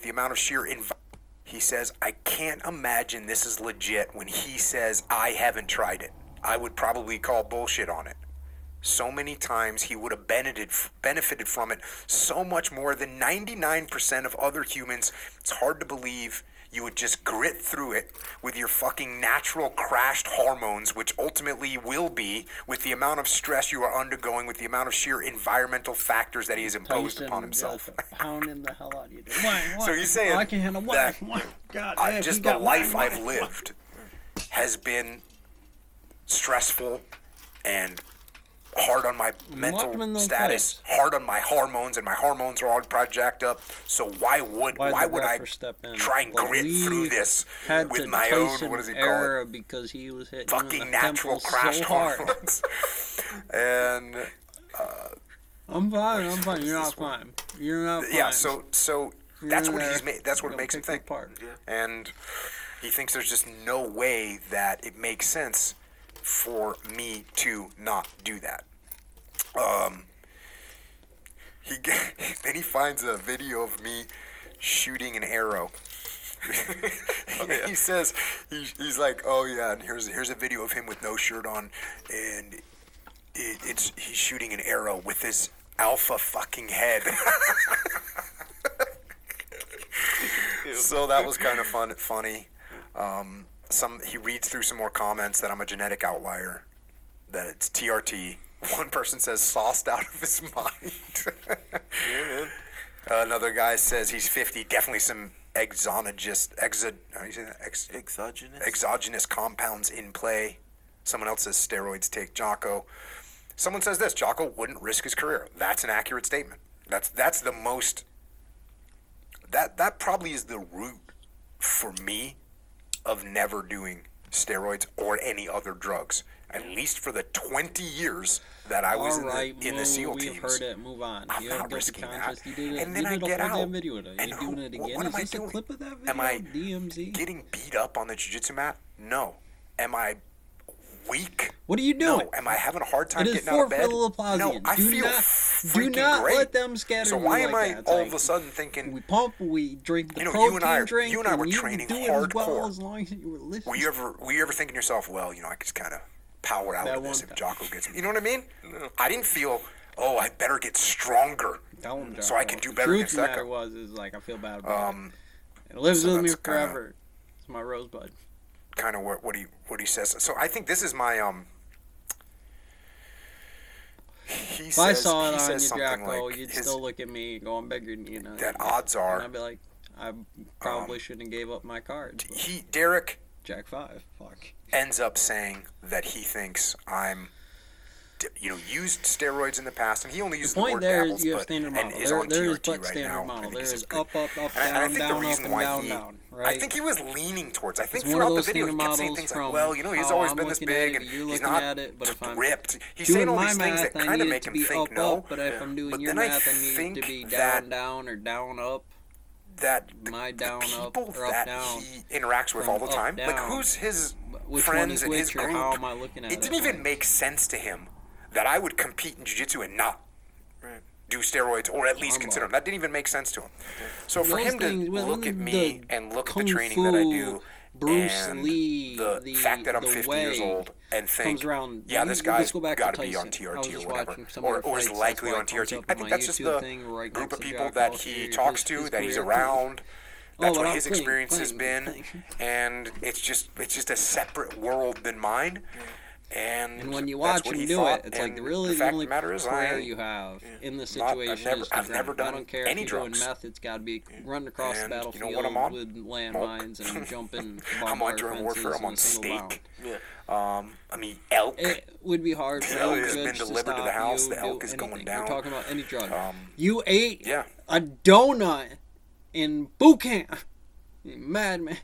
the amount of sheer he says, I can't imagine this is legit when he says, I haven't tried it. I would probably call bullshit on it. So many times he would have benefited from it so much more than 99% of other humans. It's hard to believe you would just grit through it with your fucking natural crashed hormones, which ultimately will be with the amount of stress you are undergoing, with the amount of sheer environmental factors that he has imposed upon himself. Pounding the hell out of you. Why? So he's saying I can handle that God, just the life I've lived has been stressful and hard on my mental status, hard on my hormones, and my hormones are all probably jacked up. So why would I try and grit through this with my own, what does he call it? Because he was hitting fucking natural crashed hormones. And I'm fine. You're not fine. Yeah, so that's what he's made. That's what makes him think. And he thinks there's just no way that it makes sense for me to not do that. Then he finds a video of me shooting an arrow. He says he's like, oh yeah, and here's a video of him with no shirt on, and he's shooting an arrow with his alpha fucking head. So that was kind of funny. He reads through some more comments that I'm a genetic outlier, that it's TRT. One person says sauced out of his mind. Yeah, man. Another guy says he's 50, definitely some exogenous compounds in play. Someone else says steroids take Jocko. Someone says this, Jocko wouldn't risk his career. That's an accurate statement. That's the most, that probably is the root for me of never doing steroids or any other drugs, at least for the 20 years that I was in the SEAL teams. Heard it. Move on. I'm not risking that. And then I get out. And doing it again. What am I doing? A clip of that video? Am I DMZ? Getting beat up on the jiu-jitsu mat? No. Am I weak? What are you doing? No. Am I having a hard time getting out of bed? No. I feel freaking do not great. let them scatter so you why like am I that? all of a sudden thinking? We pump, we drink the protein drink. You and I were training hardcore. Well, as long as you were listening. Were you ever thinking to yourself, well, I could just kind of power out of this if Jocko gets me? You know what I mean? No. I didn't feel, I better get stronger so I can do better against that guy. I feel bad about it. It lives with me forever. It's my rosebud. Kind of what he says. So I think this is my If I saw it on you, Jocko, you'd still look at me going bigger than you know. That odds are. And I'd be like, I probably shouldn't have gave up my card. Derek. Jack 5. Fuck. Ends up saying that he thinks I'm, used steroids in the past, and he only uses the word dabbles, you have standard model. There is but standard model. There is up, down, down, down. Right? I think he was leaning towards. I think throughout the video he kept saying things like, "Well, he's always been this big, and he's not ripped." He's saying all these things that kind of make him think no. But if I'm doing your math, I need to be down, down, or down, up. That the people that he interacts with all the time, like who's his friends and his group, it didn't even make sense to him that I would compete in jiu-jitsu and not do steroids, or at least consider them. That didn't even make sense to him. So for him to look at me and look at the training that I do, Bruce and Lee, the fact that I'm 50 years old, and think, yeah, this guy's got to be on TRT or whatever, or is likely on TRT. I think that's just the group of people that he talks to, that he's around. That's what his experience has been, and it's just a separate world than mine. And when you watch him do it, it's like really the only prayer you have in this situation I've never done I don't care any if you're drugs. doing meth, it's got to be running across the battlefield with landmines and jumping I'm on drone warfare, I'm on steak. Elk. It would be hard for elk has been delivered to the house. The elk is going down. We're talking about any drug. You ate a donut in boot camp. You madman.